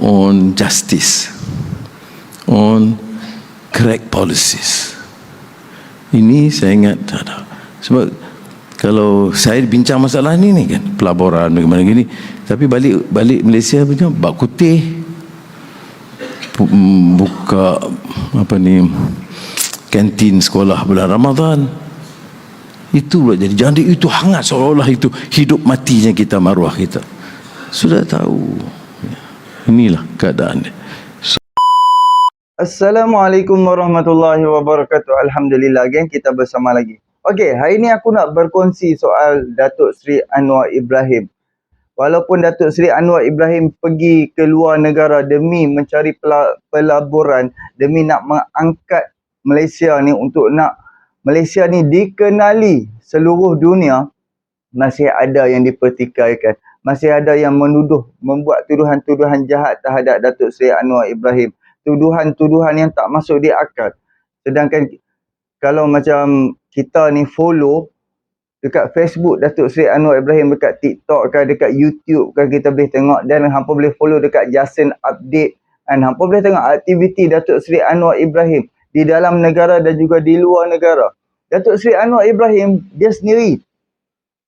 on justice, on correct policies. Ini saya ingat ada. Sebab kalau saya bincang masalah ni kan, pelaburan bagaimana gini, tapi balik Malaysia punya bak kutih, buka kantin sekolah bulan Ramadan. Itu pula jadi itu hangat, seolah-olah itu hidup matinya kita, maruah kita. Sudah tahu. Inilah keadaan dia. Assalamualaikum warahmatullahi wabarakatuh. Alhamdulillah, geng, kita bersama lagi. Okey, hari ni aku nak berkongsi soal Datuk Seri Anwar Ibrahim. Walaupun Datuk Seri Anwar Ibrahim pergi ke luar negara demi mencari pelaburan, demi nak mengangkat Malaysia ni, untuk nak Malaysia ni dikenali seluruh dunia, masih ada yang dipertikaikan. Masih ada yang menuduh, membuat tuduhan-tuduhan jahat terhadap Datuk Seri Anwar Ibrahim. Tuduhan-tuduhan yang tak masuk di akal. Sedangkan kalau macam kita ni follow dekat Facebook Datuk Seri Anwar Ibrahim, dekat TikTok ke, dekat YouTube ke, kita boleh tengok, dan hampa boleh follow dekat Yasin Update, dan hampa boleh tengok aktiviti Datuk Seri Anwar Ibrahim di dalam negara dan juga di luar negara. Datuk Seri Anwar Ibrahim dia sendiri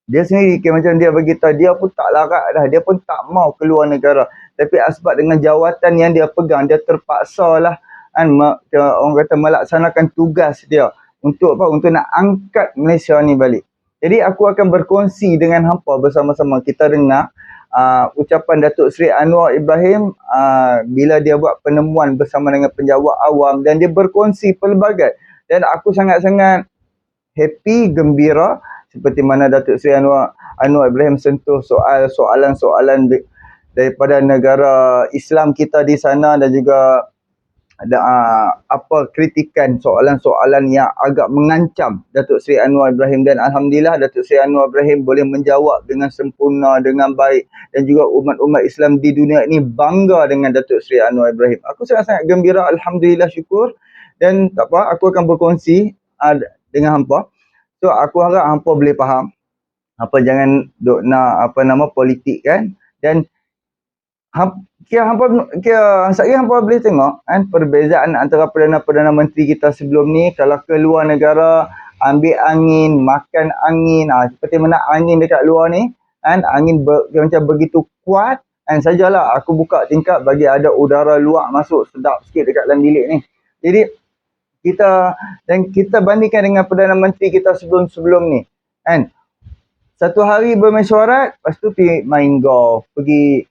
macam dia beritahu, dia pun tak larat dah, dia pun tak mau keluar negara, tapi sebab dengan jawatan yang dia pegang, dia terpaksa lah kan, orang kata melaksanakan tugas dia untuk apa, untuk nak angkat Malaysia ni balik. Jadi aku akan berkongsi dengan hampa bersama-sama, kita dengar ucapan Datuk Seri Anwar Ibrahim bila dia buat penemuan bersama dengan penjawat awam, dan dia berkongsi pelbagai, dan aku sangat-sangat happy, gembira, seperti mana Datuk Seri Anwar Ibrahim sentuh soalan-soalan daripada negara Islam kita di sana, dan juga ada kritikan soalan-soalan yang agak mengancam Datuk Seri Anwar Ibrahim. Dan alhamdulillah Datuk Seri Anwar Ibrahim boleh menjawab dengan sempurna, dengan baik, dan juga umat-umat Islam di dunia ini bangga dengan Datuk Seri Anwar Ibrahim. Aku sangat-sangat gembira, alhamdulillah, syukur. Dan tak apa, aku akan berkongsi dengan hampa. So aku harap hampa boleh faham. Hampa jangan duk nak politik kan. Dan hampa boleh tengok kan perbezaan antara Perdana Menteri kita sebelum ni. Kalau ke luar negara, ambil angin, makan angin, seperti mana angin dekat luar ni kan, angin macam begitu kuat, kan, sajalah aku buka tingkap bagi ada udara luar masuk sedap sikit dekat dalam bilik ni. Jadi kita bandingkan dengan Perdana Menteri kita sebelum ni kan, satu hari bermesyuarat, lepas tu pergi main golf, pergi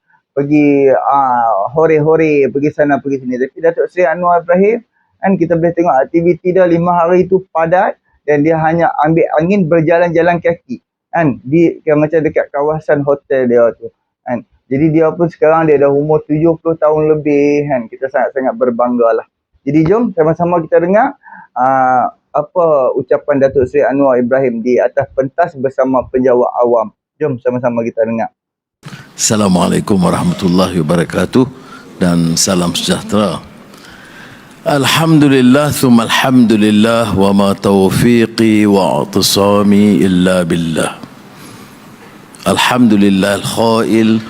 hore-hore, pergi sana pergi sini. Tapi Datuk Seri Anwar Ibrahim kan, kita boleh tengok aktiviti dia 5 hari tu padat, dan dia hanya ambil angin, berjalan-jalan kaki kan, macam dekat kawasan hotel dia tu kan. Jadi dia pun sekarang dia dah umur 70 tahun lebih kan. Kita sangat-sangat berbanggalah. Jadi jom sama-sama kita dengar apa ucapan Datuk Seri Anwar Ibrahim di atas pentas bersama penjawat awam. Jom sama-sama kita dengar. Assalamualaikum warahmatullahi wabarakatuh, dan salam sejahtera. Alhamdulillah thumma alhamdulillah, wa ma taufiqi wa i'tisami illa billah. Alhamdulillah al-khail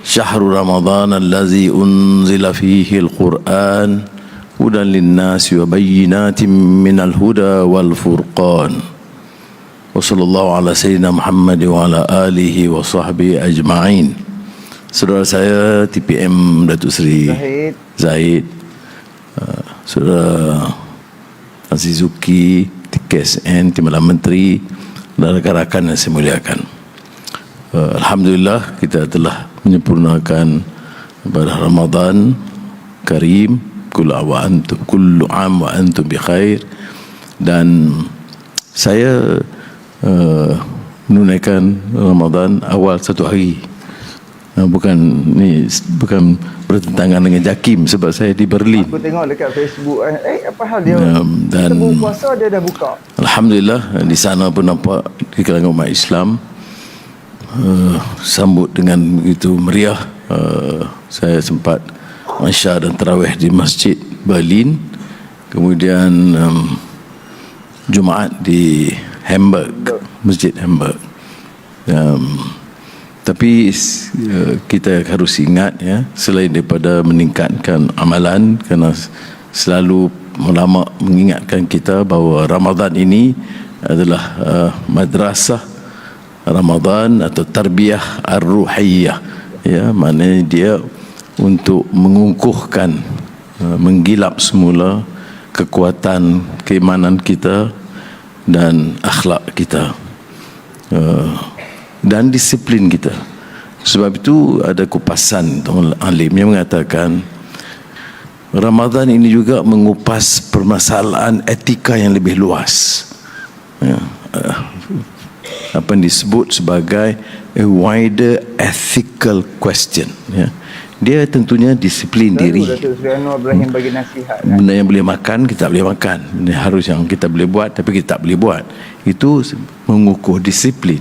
syahru Ramadan allazi unzila fihi al-Quran hudan linnasi wa bayyinatin minal huda wal furqan. Wa sallallahu ala sayyidina Muhammad wa ala alihi wa sahbihi ajma'in. Saudara saya TPM Datuk Seri Zahid, saudara Azizuki TKSN, Timbalan Menteri, dan rakan-rakan yang saya muliakan. Alhamdulillah kita telah menyempurnakan ibadah Ramadan Karim, kullu am wa antum bi khair, dan saya menunaikan Ramadan awal 1 hari. Bukan bertentangan dengan JAKIM, sebab saya di Berlin. Aku tengok dekat Facebook apa hal dia dan sebelum puasa dia dah buka. Alhamdulillah di sana pun nampak di kalangan umat Islam sambut dengan begitu meriah. Saya sempat Isya dan Tarawih di Masjid Berlin, kemudian Jumaat di Hamburg, Masjid Hamburg. Tapi kita harus ingat ya, selain daripada meningkatkan amalan, kerana selalu ulama mengingatkan kita bahawa Ramadan ini adalah madrasah Ramadan atau tarbiyah ar-ruhiyah, ya, maknanya dia untuk mengukuhkan, menggilap semula kekuatan keimanan kita dan akhlak kita, dan disiplin kita. Sebab itu ada kupasan alim yang mengatakan Ramadan ini juga mengupas permasalahan etika yang lebih luas, ya, apa yang disebut sebagai a wider ethical question, ya. Dia tentunya disiplin diri. Datuk Seri Anwar Ibrahim bagi nasihat, kan? Benda yang boleh makan kita tak boleh makan, benda harus yang kita boleh buat tapi kita tak boleh buat, itu mengukur disiplin,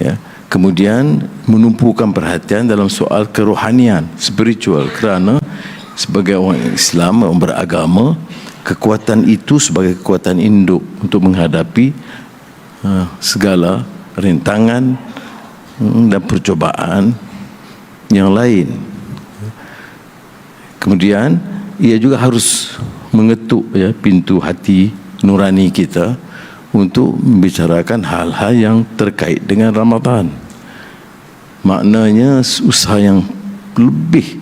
ya. Kemudian menumpukan perhatian dalam soal kerohanian, spiritual, kerana sebagai orang Islam, orang beragama, kekuatan itu sebagai kekuatan induk untuk menghadapi segala rintangan dan percobaan yang lain. Kemudian ia juga harus mengetuk, ya, pintu hati nurani kita untuk membicarakan hal-hal yang terkait dengan Ramadan. Maknanya usaha yang lebih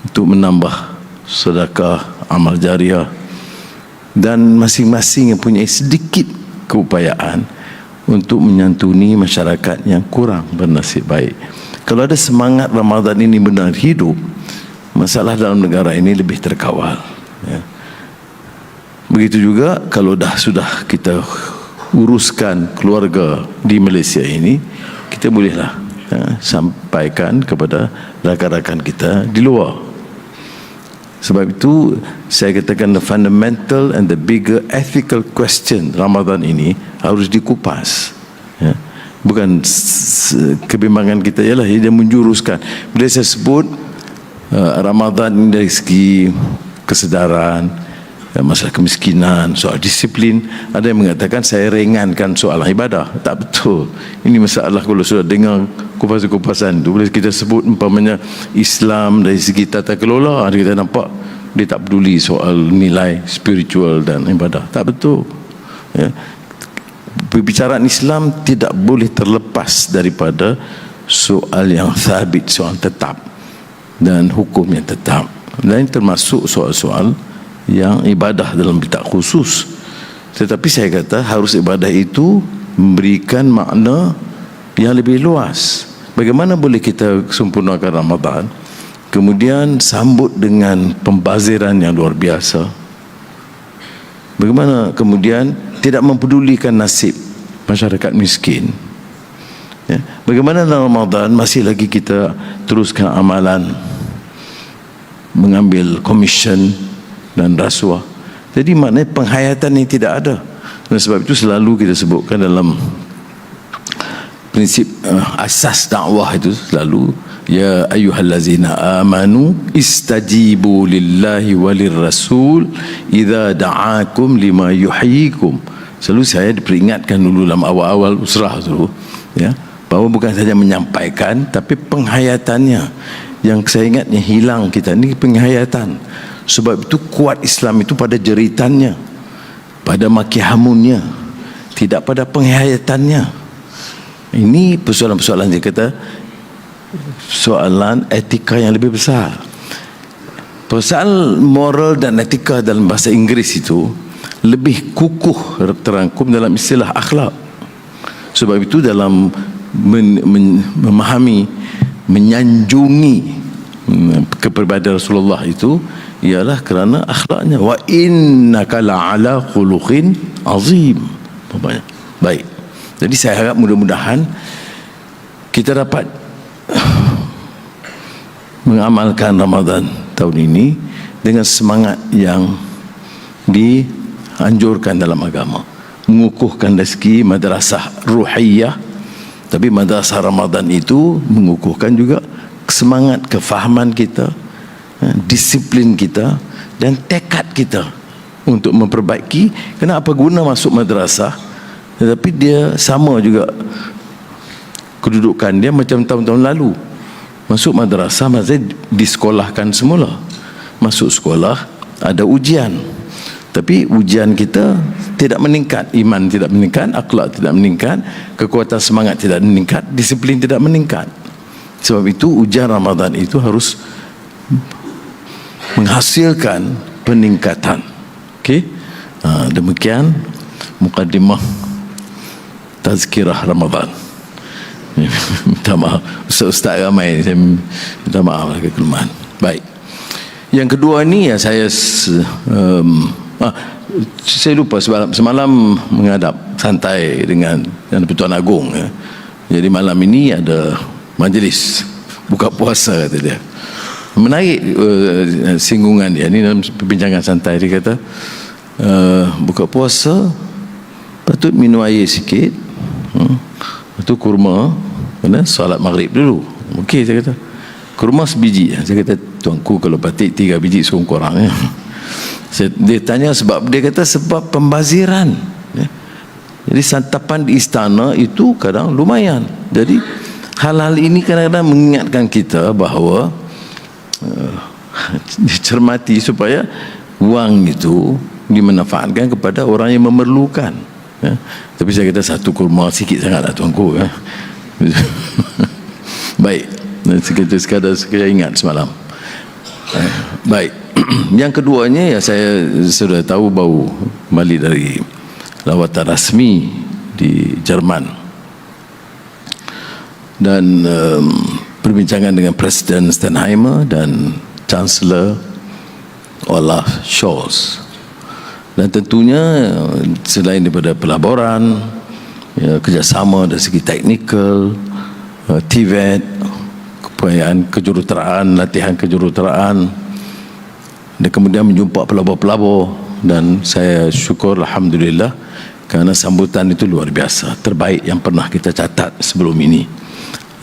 untuk menambah sedekah, amal jariah, dan masing-masing yang punya sedikit keupayaan untuk menyantuni masyarakat yang kurang bernasib baik. Kalau ada semangat Ramadan ini benar hidup, masalah dalam negara ini lebih terkawal, ya. Begitu juga kalau sudah kita uruskan keluarga di Malaysia ini, kita bolehlah, ya, sampaikan kepada rakan-rakan kita di luar. Sebab itu saya katakan the fundamental and the bigger ethical question Ramadan ini harus dikupas, ya. Bukan kebimbangan kita ialah dia menjuruskan. Bila saya sebut Ramadan dari segi kesedaran, masalah kemiskinan, soal disiplin, ada yang mengatakan saya ringankan soal ibadah. Tak betul. Ini masalah kalau sudah dengar kupasan-kupasan tu, boleh kita sebut umpamanya Islam dari segi tata kelola, kita nampak dia tak peduli soal nilai spiritual dan ibadah. Tak betul, ya. Perbicaraan Islam tidak boleh terlepas daripada soal yang sabit, soal tetap dan hukum yang tetap, dan termasuk soal-soal yang ibadah dalam bitak khusus. Tetapi saya kata harus ibadah itu memberikan makna yang lebih luas. Bagaimana boleh kita sempurnakan Ramadan kemudian sambut dengan pembaziran yang luar biasa? Bagaimana kemudian tidak mempedulikan nasib masyarakat miskin, ya? Bagaimana dalam Ramadan masih lagi kita teruskan amalan mengambil komisen dan rasuah? Jadi maknanya penghayatan yang tidak ada. Dan sebab itu selalu kita sebutkan dalam prinsip asas dakwah itu selalu, ya ayyuhallazina amanu istajibu lillahi walir rasul idza da'akum lima yuhyikum. Selalu saya diperingatkan dulu dalam awal-awal usrah dulu, ya, bahawa bukan saja menyampaikan tapi penghayatannya. Yang saya ingatnya hilang kita ni penghayatan. Sebab itu kuat Islam itu pada jeritannya, pada makihamunnya, tidak pada penghayatannya. Ini persoalan-persoalan dia kata soalan etika yang lebih besar. Persoalan moral dan etika dalam bahasa Inggeris itu lebih kukuh terangkum dalam istilah akhlak. Sebab itu dalam memahami, menyanjungi kepribadian Rasulullah itu ialah kerana akhlaknya. Wa innaka la'ala khuluqin azim. Baik. Jadi saya harap mudah-mudahan kita dapat mengamalkan Ramadan tahun ini dengan semangat yang dianjurkan dalam agama, mengukuhkan dari segi madrasah ruhiyah. Tapi madrasah Ramadan itu mengukuhkan juga semangat kefahaman kita, disiplin kita dan tekad kita untuk memperbaiki. Kenapa guna masuk madrasah tetapi dia sama juga kedudukan dia macam tahun-tahun lalu. Masuk madrasah, maksudnya disekolahkan semula. Masuk sekolah, ada ujian. Tapi ujian kita tidak meningkat. Iman tidak meningkat, akhlak tidak meningkat, kekuatan semangat tidak meningkat, disiplin tidak meningkat. Sebab itu ujian Ramadan itu harus menghasilkan peningkatan. Okey? Demikian mukadimah tazkirah Ramadan. Minta maaf, ustaz-ustaz ramai, saya minta maaf lah kekelemahan. Baik. Yang kedua ni ya, saya lupa semalam menghadap santai dengan Pertuan Agong ya. Jadi malam ini ada majlis buka puasa kata dia. Menarik singgungan dia ni dalam perbincangan santai. Dia kata buka puasa patut minum air sikit, lepas tu kurma, solat maghrib dulu. Okey, saya kata kurma sebiji. Saya kata tuanku kalau batik 3 biji sekurang-kurang ya. Dia tanya sebab, dia kata sebab pembaziran ya. Jadi santapan di istana itu kadang lumayan. Jadi hal-hal ini kadang-kadang mengingatkan kita bahawa dicermati supaya wang itu dimanfaatkan kepada orang yang memerlukan ya. Tapi saya kata satu kurma sikit sangatlah tuanku ya. Baik, sekadar ingat semalam. Baik. Yang keduanya ya, saya sudah tahu baru kembali dari lawatan rasmi di Jerman dan perbincangan dengan Presiden Steinheimer dan Chancellor Olaf Scholz. Dan tentunya selain daripada pelaburan ya, kerjasama dari segi teknikal, TVET, kepayaan kejuruteraan, latihan kejuruteraan, dan kemudian menjumpa pelabur-pelabur. Dan saya syukur alhamdulillah kerana sambutan itu luar biasa, terbaik yang pernah kita catat sebelum ini.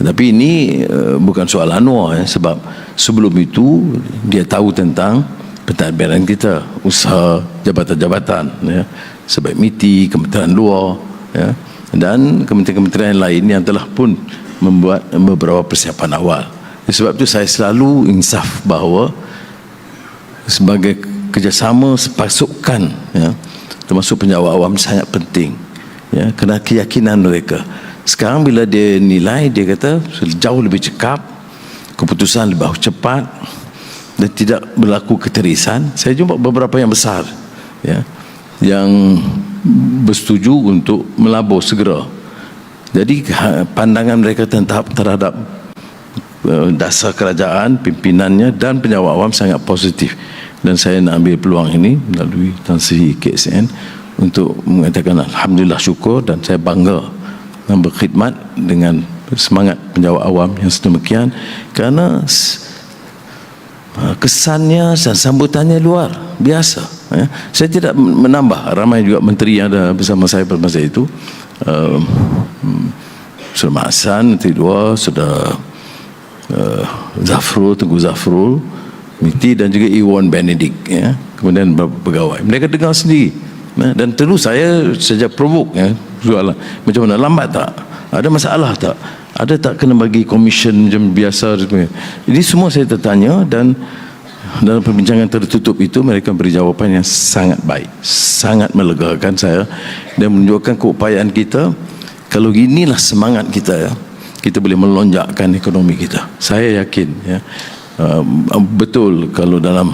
Tapi ini bukan soal Anwar ya, sebab sebelum itu dia tahu tentang pentadbiran kita, usaha jabatan-jabatan ya, sebaik MITI, Kementerian Luar ya, dan kementerian-kementerian lain yang telah pun membuat beberapa persiapan awal. Sebab itu saya selalu insaf bahawa sebagai kerjasama pasukan ya, termasuk penjawat awam sangat penting ya, kerana keyakinan mereka. Sekarang bila dia nilai, dia kata jauh lebih cekap, keputusan lebih cepat dan tidak berlaku keterisan. Saya jumpa beberapa yang besar ya, yang bersetuju untuk melabur segera. Jadi pandangan mereka terhadap dasar kerajaan, pimpinannya dan penjawat awam sangat positif. Dan saya nak ambil peluang ini melalui Tan Sri KSN untuk mengatakan alhamdulillah, syukur, dan saya bangga berkhidmat dengan semangat penjawat awam yang sedemikian, kerana kesannya dan sambutannya luar biasa ya. Saya tidak menambah, ramai juga menteri yang ada bersama saya pada masa itu, Sudah Mak Hassan, Menteri Luar, sudah Zafrul, Tengku Zafrul, MITI, dan juga Iwan Benedict ya. Kemudian pegawai mereka dengar sendiri ya. Dan tentu saya sejak provok ya, soalan macam mana, lambat tak, ada masalah tak, ada tak kena bagi komisen macam biasa. Ini semua saya tertanya, dan dalam perbincangan tertutup itu mereka beri jawapan yang sangat baik, sangat melegakan saya dan menunjukkan keupayaan kita. Kalau inilah semangat kita ya, kita boleh melonjakkan ekonomi kita. Saya yakin ya, betul kalau dalam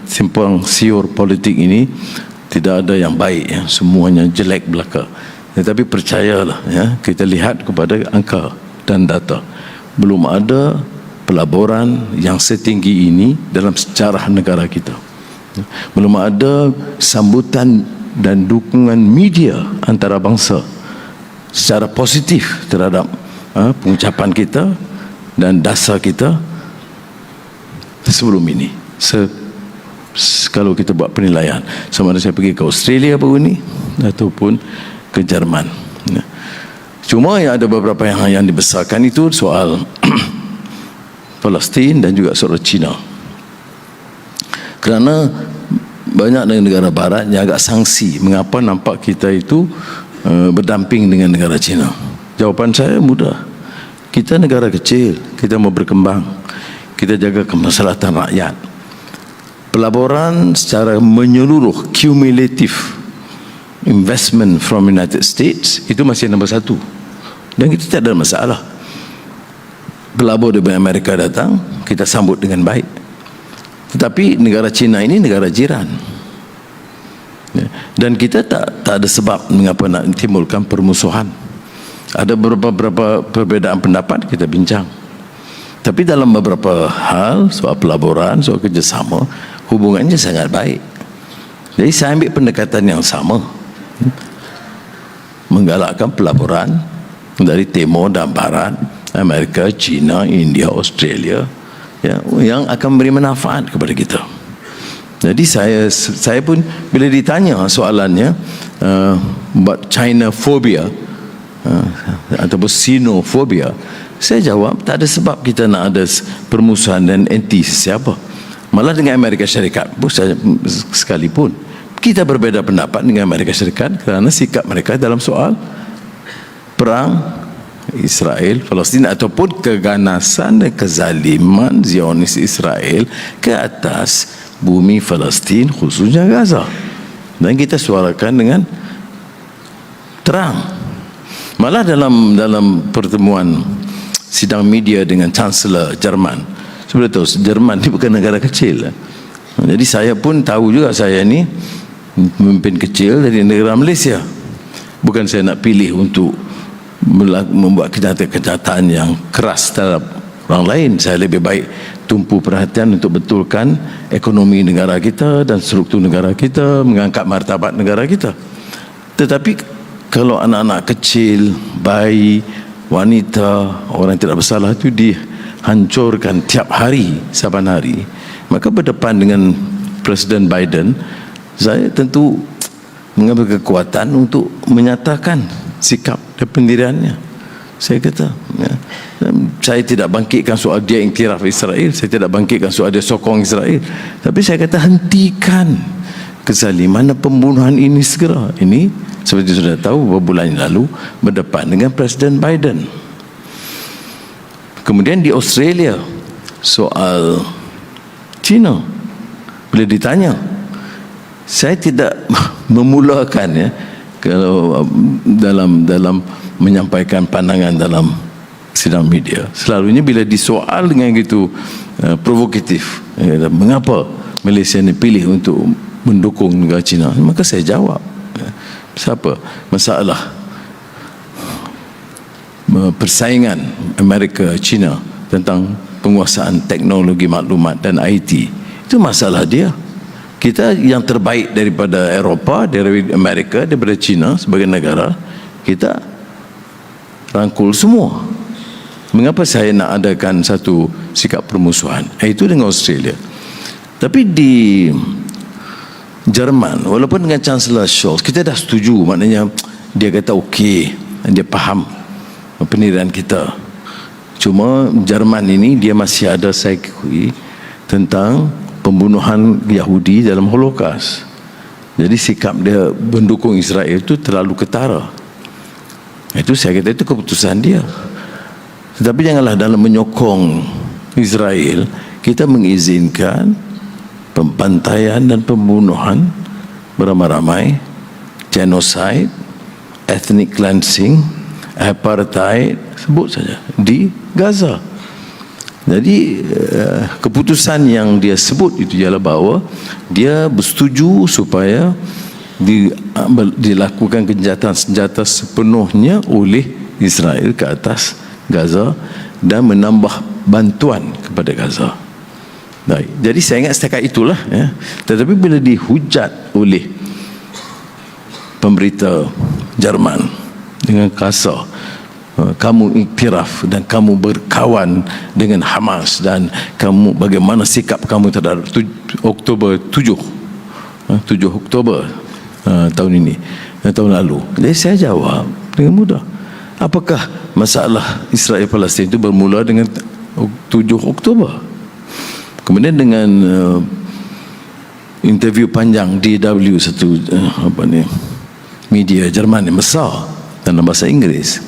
simpang siur politik ini tidak ada yang baik ya, semuanya jelek belaka. Tetapi percayalah ya, kita lihat kepada angka dan data, belum ada pelaburan yang setinggi ini dalam sejarah negara kita. Belum ada sambutan dan dukungan media antarabangsa secara positif terhadap pengucapan kita dan dasar kita sebelum ini. Kalau kita buat penilaian, sama ada saya pergi ke Australia baru ini ataupun ke Jerman. Cuma yang ada beberapa yang dibesarkan itu soal Palestin dan juga soal China. Kerana banyak negara barat yang agak sangsi mengapa nampak kita itu berdamping dengan negara China. Jawapan saya mudah. Kita negara kecil, kita mau berkembang, kita jaga kemaslahatan rakyat. Pelaburan secara menyeluruh, cumulative investment from United States itu masih nombor 1, dan kita tak ada masalah. Pelabur dari Amerika datang, kita sambut dengan baik. Tetapi negara China ini negara jiran, dan kita tak ada sebab mengapa nak timbulkan permusuhan. Ada beberapa perbezaan pendapat, kita bincang. Tapi dalam beberapa hal, soal pelaburan, soal kerjasama, hubungannya sangat baik. Jadi saya ambil pendekatan yang sama, menggalakkan pelaburan dari timur dan barat, Amerika, China, India, Australia, ya, yang akan memberi manfaat kepada kita. Jadi saya pun bila ditanya soalannya about China phobia ataupun Sinofobia, saya jawab tak ada sebab kita nak ada permusuhan dan anti siapa. Malah dengan Amerika Syarikat sekalipun kita berbeza pendapat dengan Amerika Syarikat kerana sikap mereka dalam soal perang Israel Palestin ataupun keganasan dan kezaliman Zionis Israel ke atas bumi Palestin, khususnya Gaza, dan kita suarakan dengan terang. Malah dalam pertemuan sidang media dengan Chancellor Jerman, sebenarnya tahu Jerman ini bukan negara kecil. Jadi saya pun tahu juga, saya ni pemimpin kecil dari negara Malaysia. Bukan saya nak pilih untuk membuat kenyataan yang keras terhadap orang lain. Saya lebih baik tumpu perhatian untuk betulkan ekonomi negara kita dan struktur negara kita, mengangkat martabat negara kita. Tetapi kalau anak-anak kecil, bayi, wanita, orang yang tidak bersalah itu dihancurkan tiap hari, saban hari, maka berdepan dengan Presiden Biden, saya tentu mengambil kekuatan untuk menyatakan sikap dan pendiriannya. Saya kata, ya, saya tidak bangkitkan soal dia iktiraf Israel, saya tidak bangkitkan soal dia sokong Israel, tapi saya kata hentikan kezaliman dan pembunuhan ini segera. Ini seperti sudah tahu beberapa bulan yang lalu berdepan dengan Presiden Biden. Kemudian di Australia soal China, bila ditanya, saya tidak memulakan, ya, kalau dalam menyampaikan pandangan dalam sidang media. Selalunya bila disoal dengan gitu provokatif, mengapa Malaysia ini pilih untuk mendukung negara China, maka saya jawab, siapa masalah persaingan Amerika China tentang penguasaan teknologi maklumat dan IT, itu masalah dia. Kita yang terbaik daripada Eropah, dari Amerika, daripada China sebagai negara, kita rangkul semua. Mengapa saya nak adakan satu sikap permusuhan? Itu dengan Australia. Tapi di Jerman, walaupun dengan Chancellor Scholz, kita dah setuju, maknanya dia kata okey, dia faham pendirian kita. Cuma Jerman ini dia masih ada, saya akui, tentang pembunuhan Yahudi dalam Holocaust. Jadi sikap dia mendukung Israel itu terlalu ketara. Itu saya kata itu keputusan dia. Tetapi janganlah dalam menyokong Israel kita mengizinkan pembantaian dan pembunuhan beramai-ramai, genocide, ethnic cleansing, apartheid, sebut saja, di Gaza. Jadi keputusan yang dia sebut itu ialah bahawa dia bersetuju supaya dilakukan kejahatan senjata sepenuhnya oleh Israel ke atas Gaza dan menambah bantuan kepada Gaza. Baik. Jadi saya ingat setakat itulah, ya. Tetapi bila dihujat oleh pemberita Jerman dengan kasar, kamu iktiraf dan kamu berkawan dengan Hamas, dan kamu bagaimana sikap kamu terhadap Oktober 7 Oktober tahun ini, tahun lalu. Jadi saya jawab dengan mudah, apakah masalah Israel Palestin itu bermula dengan 7 Oktober? Kemudian dengan interview panjang DW, satu media Jerman yang besar dalam bahasa Inggris,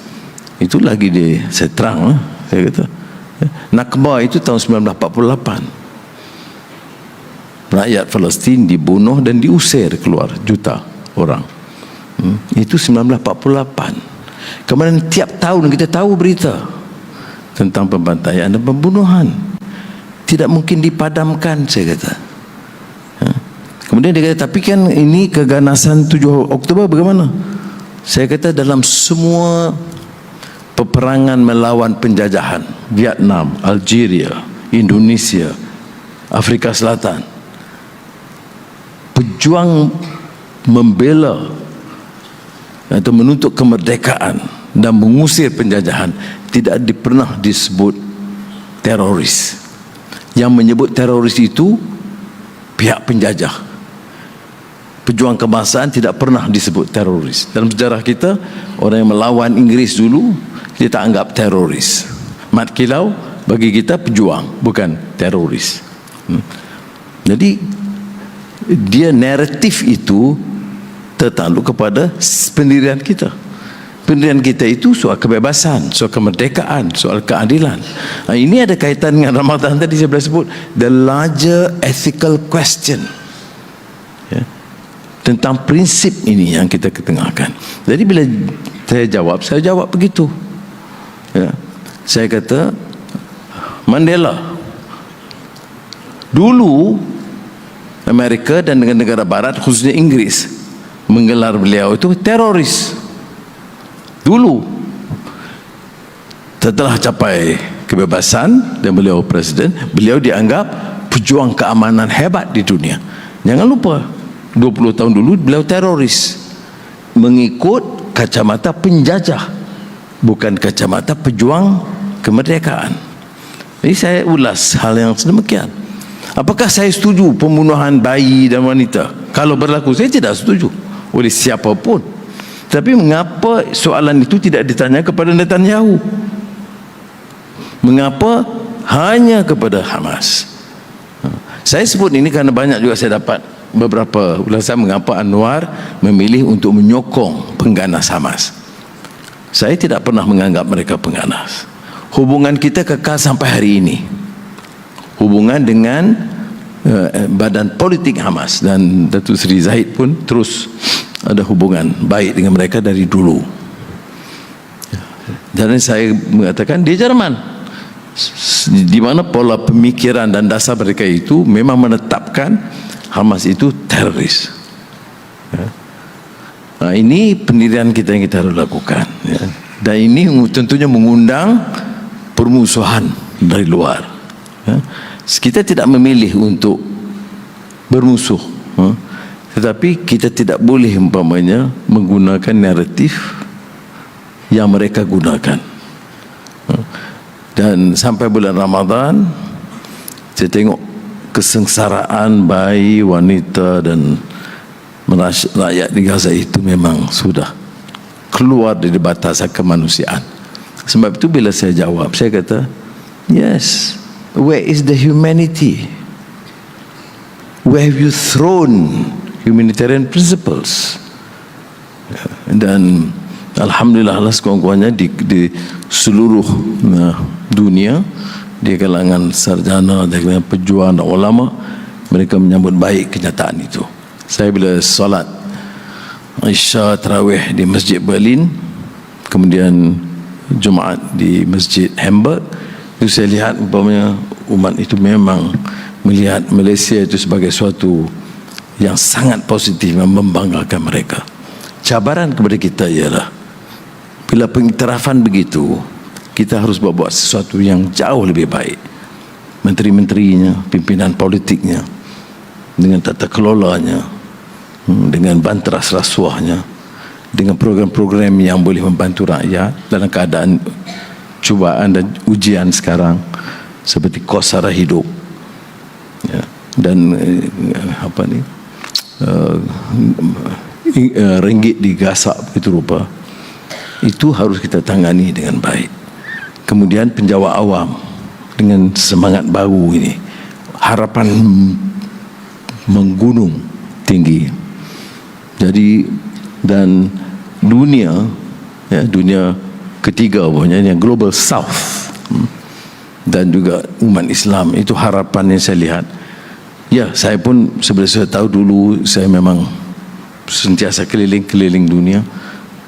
itu lagi saya terang saya kata. Nakba itu tahun 1948. Rakyat Palestin dibunuh dan diusir keluar juta orang. Itu 1948. Kemudian tiap tahun kita tahu berita tentang pembantaian dan pembunuhan. Tidak mungkin dipadamkan, saya kata. Kemudian dia kata, tapi kan ini keganasan 7 Oktober bagaimana? Saya kata dalam semua peperangan melawan penjajahan, Vietnam, Algeria, Indonesia, Afrika Selatan, pejuang membela atau menuntut kemerdekaan dan mengusir penjajahan tidak pernah disebut teroris. Yang menyebut teroris itu pihak penjajah. Pejuang kebangsaan tidak pernah disebut teroris. Dalam sejarah kita, orang yang melawan Inggris dulu kita anggap teroris. Mat Kilau bagi kita pejuang, bukan teroris. Jadi dia naratif itu tertanduk kepada pendirian kita. Pendirian kita itu soal kebebasan, soal kemerdekaan, soal keadilan. Ini ada kaitan dengan Ramadan tadi saya sebut, the larger ethical question. Ya. Tentang prinsip ini yang kita ketengahkan. Jadi bila saya jawab begitu. Ya. Saya kata Mandela dulu Amerika dan negara barat khususnya Inggris menggelar beliau itu teroris dulu. Setelah capai kebebasan dan beliau presiden, beliau dianggap pejuang keamanan hebat di dunia. Jangan lupa 20 tahun dulu beliau teroris mengikut kacamata penjajah, bukan kacamata pejuang kemerdekaan. Jadi saya ulas hal yang sedemikian. Apakah saya setuju pembunuhan bayi dan wanita? Kalau berlaku, saya tidak setuju oleh siapapun. Tapi mengapa soalan itu tidak ditanya kepada Netanyahu? Mengapa hanya kepada Hamas? Saya sebut ini karena banyak juga saya dapat beberapa ulasan mengapa Anwar memilih untuk menyokong pengganas Hamas. Saya tidak pernah menganggap mereka pengganas. Hubungan kita kekal sampai hari ini. Hubungan dengan badan politik Hamas, dan Datuk Seri Zahid pun terus ada hubungan baik dengan mereka dari dulu. Dan saya mengatakan di Jerman, di mana pola pemikiran dan dasar mereka itu memang menetapkan Hamas itu teroris. Nah, ini pendirian kita yang kita harus lakukan. Ya. Dan ini tentunya mengundang permusuhan dari luar. Ya. Kita tidak memilih untuk bermusuh, tetapi kita tidak boleh umpamanya menggunakan naratif yang mereka gunakan. Dan sampai bulan Ramadan saya tengok kesengsaraan bayi, wanita dan rakyat di Gaza itu memang sudah keluar dari batasan kemanusiaan. Sebab itu bila saya jawab, saya kata, yes, where is the humanity? Where have you thrown humanitarian principles? Dan alhamdulillah lah sekurang-kurangnya di seluruh dunia, di kalangan sarjana, di kalangan pejuang dan ulama, mereka menyambut baik kenyataan itu. Saya bila solat Isya Tarawih di Masjid Berlin, kemudian Jumaat di Masjid Hamburg, itu saya lihat umpamanya umat itu memang melihat Malaysia itu sebagai suatu yang sangat positif, yang membanggakan mereka. Cabaran kepada kita ialah bila pengiktirafan begitu, kita harus buat sesuatu yang jauh lebih baik. Menteri-menterinya, pimpinan politiknya, dengan tata kelolanya, dengan banteras rasuahnya, dengan program-program yang boleh membantu rakyat dalam keadaan cubaan dan ujian sekarang, seperti kos sara hidup, ya, dan ringgit digasak begitu rupa. Itu harus kita tangani dengan baik. Kemudian penjawat awam dengan semangat baru ini, harapan menggunung tinggi. Jadi dan dunia, ya, dunia ketiga punya yang Global South, dan juga umat Islam. Itu harapan yang saya lihat. Ya, saya pun sebenarnya saya tahu dulu saya memang sentiasa keliling dunia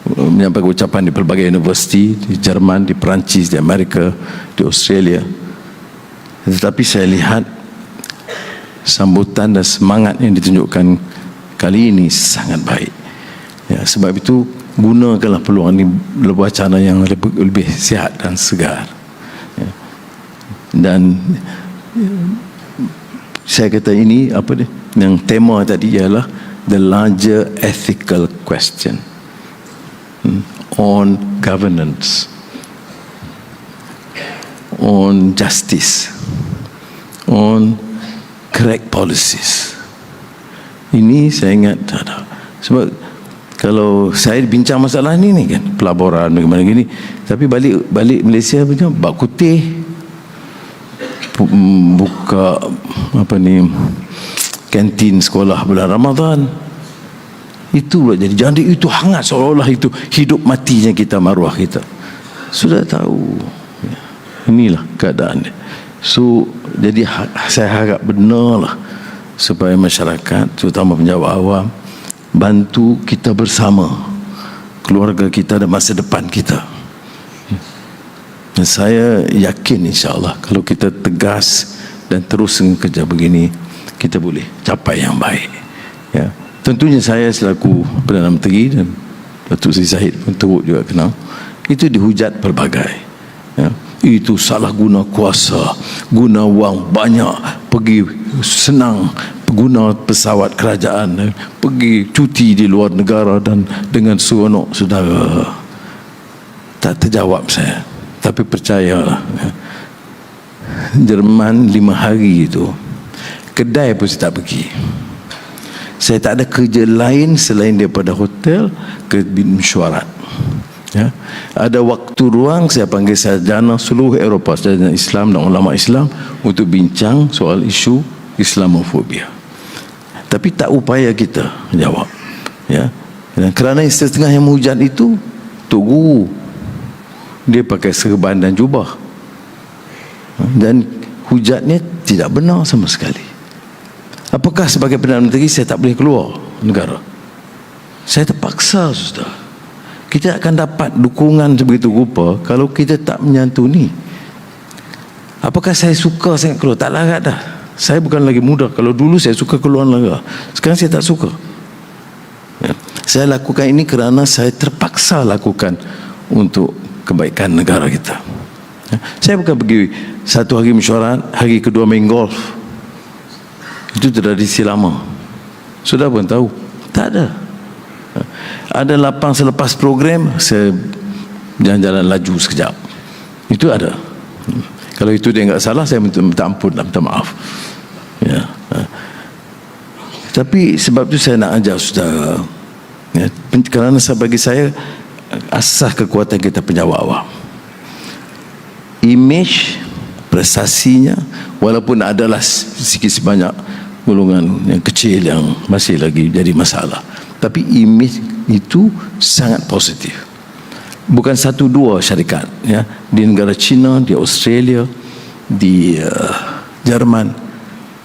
menyampaikan ucapan di pelbagai universiti di Jerman, di Perancis, di Amerika, di Australia. Tetapi saya lihat sambutan dan semangat yang ditunjukkan kali ini sangat baik. Ya, sebab itu gunakanlah peluang ini, wacana yang lebih sihat dan segar. Ya. Dan saya kata ini apa dia? Yang tema tadi ialah the larger ethical question on governance, on justice, on correct policies. Ini saya ingat ada. Sebab kalau saya bincang masalah ini kan, pelaburan bagaimana gini, tapi balik Malaysia punya bak kutih, buka apa ni, kantin sekolah bulan Ramadan. Itu jadi itu hangat, seolah-olah itu hidup matinya kita, maruah kita. Sudah tahu. Inilah keadaannya. So jadi saya harap benarlah supaya masyarakat, terutama penjawat awam, bantu kita bersama, keluarga kita dan masa depan kita. Dan saya yakin insya-Allah kalau kita tegas dan terus kerja begini, kita boleh capai yang baik. Ya. Tentunya saya selaku Perdana Menteri dan Datuk Seri Zahid pun teruk juga kenal, itu dihujat pelbagai. Ya. Itu salah guna kuasa, guna wang banyak, pergi senang pengguna pesawat kerajaan, pergi cuti di luar negara dan dengan seronok. Saudara, tak terjawab saya. Tapi percayalah, Jerman 5 hari itu kedai pun saya tak pergi. Saya tak ada kerja lain selain daripada hotel ke mesyuarat. Ya. Ada waktu ruang saya panggil sarjana seluruh Eropah, sarjana Islam dan ulama Islam untuk bincang soal isu Islamofobia. Tapi tak upaya kita jawab. Ya. Dan kerana setengah yang menghujat itu Tok Guru, dia pakai serban dan jubah, dan hujatnya tidak benar sama sekali. Apakah sebagai Perdana Menteri saya tak boleh keluar negara? Saya terpaksa, saudara. Kita akan dapat dukungan sebegitu rupa kalau kita tak menyantuni. Apakah saya suka sangat keluar? Tak larat dah. Saya bukan lagi muda. Kalau dulu saya suka keluar negara, sekarang saya tak suka. Ya. Saya lakukan ini kerana saya terpaksa lakukan untuk kebaikan negara kita. Ya. Saya bukan pergi satu hari mesyuarat, hari kedua main golf. Itu tradisi lama. Sudah pun tahu. Tak ada. Ada lapang selepas program, saya jalan-jalan laju sekejap. Itu ada. Kalau itu dia enggak salah, saya minta ampun, minta maaf. Ya. Tapi sebab itu saya nak ajar saudara. Ya. Kerana bagi saya asas kekuatan kita penjawat awam, image prestasinya, walaupun adalah sikit sebanyak golongan yang kecil yang masih lagi jadi masalah, tapi image itu sangat positif. Bukan satu dua syarikat, ya, di negara China, di Australia, di Jerman,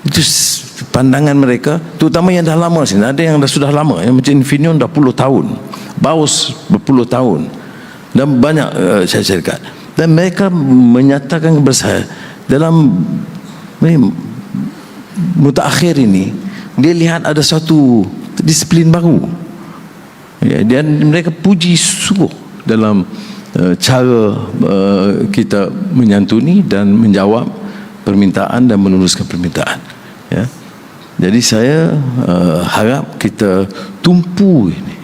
itu pandangan mereka, terutama yang dah lama sini. Ada yang dah sudah lama, yang macam Infineon dah puluh tahun, Baus berpuluh tahun, dan banyak syarikat. Dan mereka menyatakan kepada saya dalam mutakhir ini, dia lihat ada satu disiplin baru, ya, dan mereka puji sungguh dalam cara kita menyantuni dan menjawab permintaan dan meneruskan permintaan. Ya. Jadi saya harap kita tumpu ini.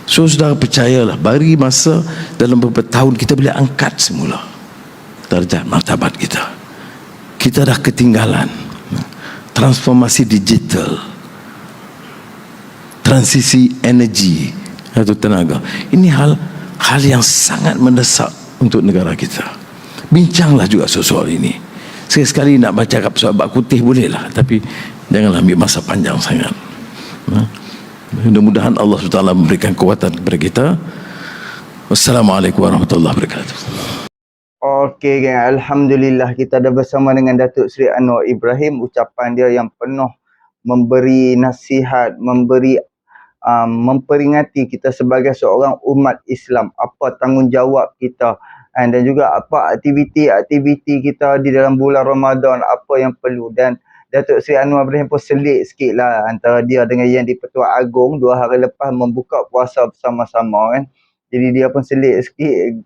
So saudara percayalah, bagi masa dalam beberapa tahun kita boleh angkat semula darjat martabat kita. Kita dah ketinggalan. Transformasi digital, transisi energi atau tenaga, ini hal yang sangat mendesak untuk negara kita. Bincanglah juga soal ini. Sekali-sekali nak baca soal bak kutih bolehlah, tapi janganlah ambil masa panjang sangat. Mudah-mudahan Allah SWT memberikan kekuatan kepada kita. Wassalamualaikum warahmatullahi wabarakatuh. Okey geng, alhamdulillah kita dah bersama dengan Datuk Seri Anwar Ibrahim. Ucapan dia yang penuh memberi nasihat, memperingati kita sebagai seorang umat Islam, apa tanggungjawab kita, dan juga apa aktiviti-aktiviti kita di dalam bulan Ramadan, apa yang perlu. Dan Datuk Seri Anwar Ibrahim pun selit sikit lah antara dia dengan Yang di-Pertuan Agong 2 hari lepas membuka puasa bersama-sama kan. Jadi dia pun selit sikit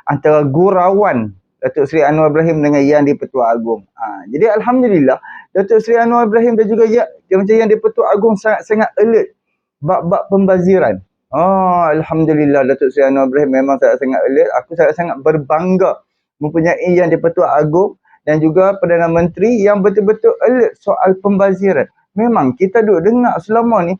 antara gurauan Datuk Seri Anwar Ibrahim dengan Yang di-Pertuan Agong. Jadi alhamdulillah Datuk Seri Anwar Ibrahim dan juga macam Yang di-Pertuan Agong sangat alert bab-bab pembaziran. Alhamdulillah Datuk Seri Anwar Ibrahim memang sangat alert. Aku sangat berbangga mempunyai Yang di-Pertuan Agong dan juga Perdana Menteri yang betul-betul alert soal pembaziran. Memang kita duk dengar selama ni,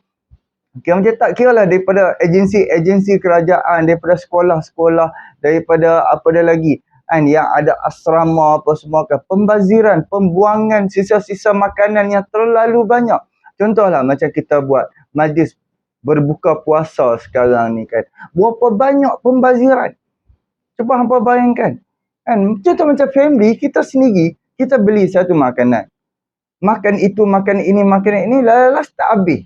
macam tak kira lah daripada agensi-agensi kerajaan, daripada sekolah-sekolah, daripada apa dah lagi, yang ada asrama apa semua kan, pembaziran, pembuangan sisa-sisa makanan yang terlalu banyak. Contohlah macam kita buat majlis berbuka puasa sekarang ni kan, berapa banyak pembaziran. Cuba hampa bayangkan kan, contoh macam family kita sendiri, kita beli satu makanan, makan itu, makan ini, last tak habis.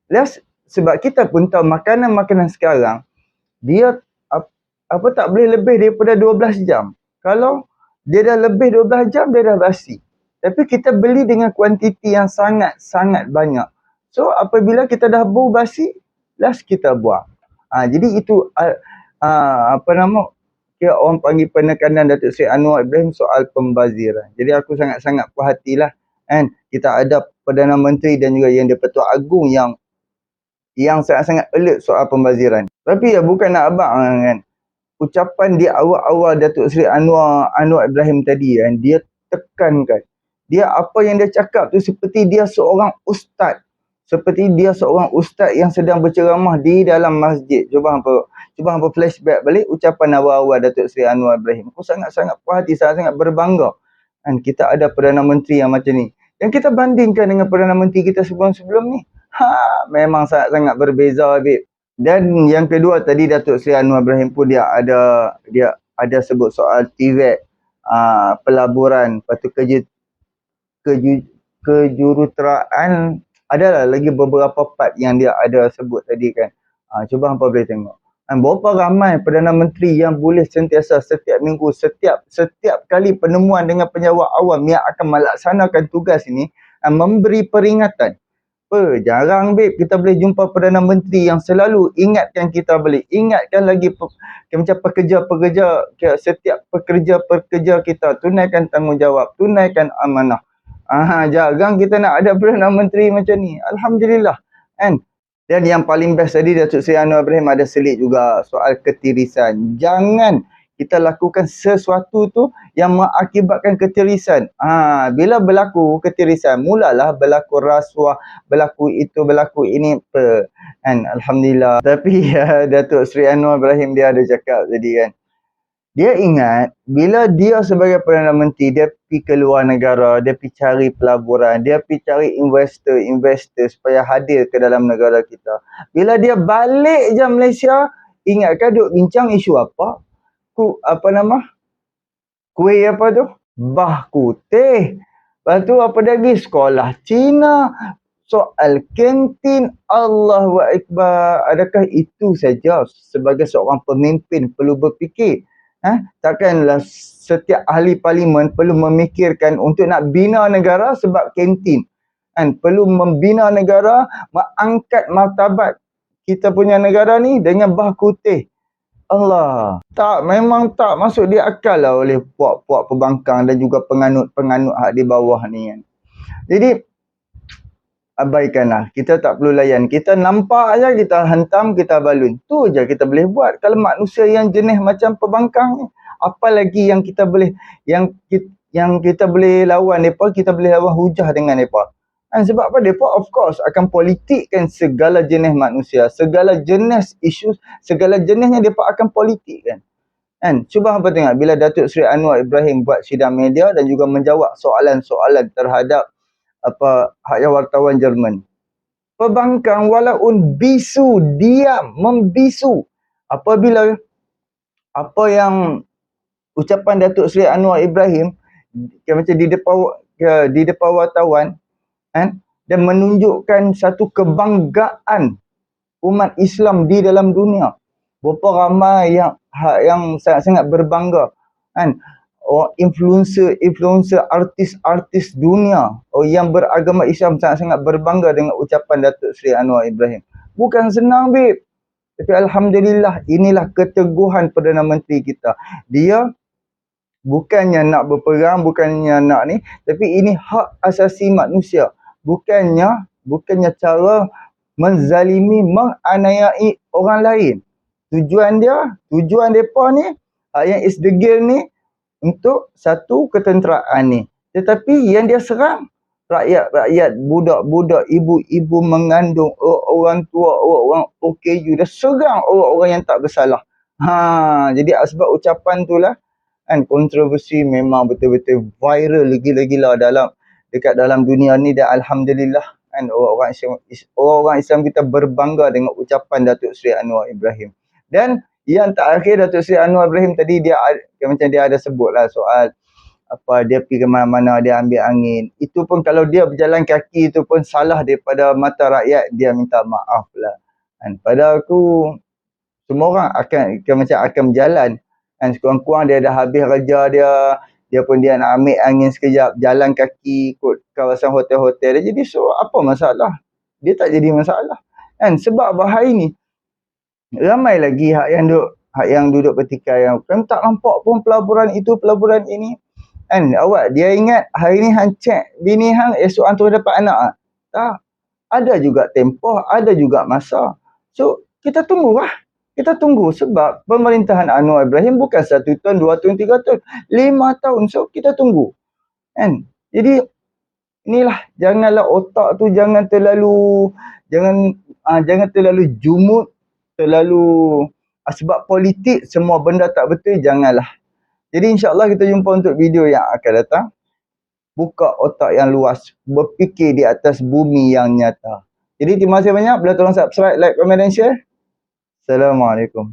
Last, sebab kita pun tahu makanan-makanan sekarang dia apa tak boleh lebih daripada 12 jam. Kalau dia dah lebih 12 jam dia dah basi. Tapi kita beli dengan kuantiti yang sangat-sangat banyak. So apabila kita dah bau basi, last kita buang. Jadi itu kira orang panggil penekanan Datuk Seri Anwar Ibrahim soal pembaziran. Jadi aku sangat-sangat puas hatilah kan, kita ada Perdana Menteri dan juga Yang di-Pertuan Agong yang sangat-sangat alert soal pembaziran. Tapi ya bukan nak abang kan, ucapan di awal-awal Datuk Seri Anwar Ibrahim tadi kan, dia tekankan, dia apa yang dia cakap tu seperti dia seorang ustaz. Seperti dia seorang ustaz yang sedang berceramah di dalam masjid. Cuba hampa flashback balik ucapan awal-awal Datuk Seri Anwar Ibrahim. Aku sangat-sangat puas hati, sangat-sangat berbangga. Dan kita ada Perdana Menteri yang macam ni. Yang kita bandingkan dengan Perdana Menteri kita sebelum-sebelum ni, memang sangat-sangat berbeza, babe. Dan yang kedua tadi Datuk Seri Anwar Ibrahim pun dia ada sebut soal TVET, pelaburan, lepas tu kejuruteraan, adalah lagi beberapa part yang dia ada sebut tadi kan. Cuba hampa boleh tengok. Berapa ramai Perdana Menteri yang boleh sentiasa setiap minggu, setiap kali penemuan dengan penjawat awam yang akan melaksanakan tugas ini, memberi peringatan. Jarang babe kita boleh jumpa Perdana Menteri yang selalu ingatkan kita balik, ingatkan lagi macam pekerja-pekerja, setiap pekerja-pekerja kita tunaikan tanggungjawab, tunaikan amanah. Jarang kita nak ada Perdana Menteri macam ni. Alhamdulillah kan. Dan yang paling best tadi Datuk Seri Anwar Ibrahim ada selit juga soal ketirisan. Jangan kita lakukan sesuatu tu yang mengakibatkan ketirisan. Bila berlaku ketirisan, mulalah berlaku rasuah, berlaku itu, berlaku ini. Kan? Alhamdulillah. Tapi Datuk Seri Anwar Ibrahim dia ada cakap tadi kan, dia ingat bila dia sebagai Perdana Menteri, dia pergi ke luar negara, dia pergi cari pelaburan, dia pergi cari investor supaya hadir ke dalam negara kita. Bila dia balik je Malaysia, ingatkan duk bincang isu apa? Kuih apa tu? Bah kutih. Lepas tu apa lagi? Sekolah Cina. Soal kantin. Allahu Akbar. Adakah itu saja sebagai seorang pemimpin perlu berfikir? Takkanlah setiap ahli parlimen perlu memikirkan untuk nak bina negara sebab kantin. Perlu membina negara, mengangkat martabat kita punya negara ni dengan bah kutih. Allah. Tak, memang tak masuk di akal lah oleh puak-puak pembangkang dan juga penganut-penganut hak di bawah ni kan. Jadi, abaikanlah. Kita tak perlu layan. Kita nampak aja, kita hantam, kita balun. Tu je kita boleh buat. Kalau manusia yang jenis macam pembangkang ni, apa lagi yang kita boleh, yang kita boleh lawan mereka, kita boleh lawan hujah dengan mereka. Sebab apa? Mereka of course akan politikkan segala jenis manusia, segala jenis isu, segala jenisnya mereka akan politikkan. Cuba hampa tengok bila Datuk Seri Anwar Ibrahim buat sidang media dan juga menjawab soalan-soalan terhadap hak wartawan Jerman. Pembangkang walaupun bisu, diam, membisu apabila apa yang ucapan Datuk Seri Anwar Ibrahim macam di depan wartawan kan, dan menunjukkan satu kebanggaan umat Islam di dalam dunia. Berapa ramai yang sangat-sangat berbangga kan, influencer artis dunia yang beragama Islam sangat-sangat berbangga dengan ucapan Datuk Seri Anwar Ibrahim. Bukan senang, babe. Tapi alhamdulillah, inilah keteguhan Perdana Menteri kita. Dia bukannya nak berperang, bukannya nak ni, tapi ini hak asasi manusia. Bukannya cara menzalimi, menganiayai orang lain. Tujuan mereka ni, yang isdegil ni, untuk satu ketenteraan ni. Tetapi yang dia serang rakyat, budak-budak, ibu-ibu mengandung, orang tua, orang OKU, dia serang orang-orang yang tak bersalah. Jadi sebab ucapan tu lah kan, kontroversi memang betul-betul viral gila-gila dekat dalam dunia ni, dan alhamdulillah kan, orang Islam kita berbangga dengan ucapan Datuk Seri Anwar Ibrahim. Dan yang terakhir, Datuk Seri Anwar Ibrahim tadi dia ada sebutlah soal apa, dia pergi ke mana-mana, dia ambil angin. Itu pun kalau dia berjalan kaki itu pun salah daripada mata rakyat, dia minta maaf lah. Dan pada aku, semua orang akan berjalan. Dan sekurang-kurang dia dah habis kerja dia pun dia nak ambil angin sekejap, jalan kaki ikut kawasan hotel-hotel dia. Jadi so apa masalah? Dia tak jadi masalah. Kan sebab hari ni ramai lagi hak yang duduk bertikai yang kan tak nampak pun pelaburan itu, pelaburan ini. Kan awak dia ingat hari ni hang check bini hang, esok hang terus dapat anak. Tak. Ada juga tempoh, ada juga masa. So kita tunggulah. Kita tunggu sebab pemerintahan Anwar Ibrahim bukan 1 tahun, 2 tahun, 3 tahun, 5 tahun. So kita tunggu. Kan? Jadi inilah, janganlah otak tu jangan terlalu jumut, terlalu sebab politik semua benda tak betul, janganlah. Jadi insya-Allah kita jumpa untuk video yang akan datang. Buka otak yang luas, berfikir di atas bumi yang nyata. Jadi terima kasih banyak, boleh tolong subscribe, like, komen dan share. Assalamualaikum.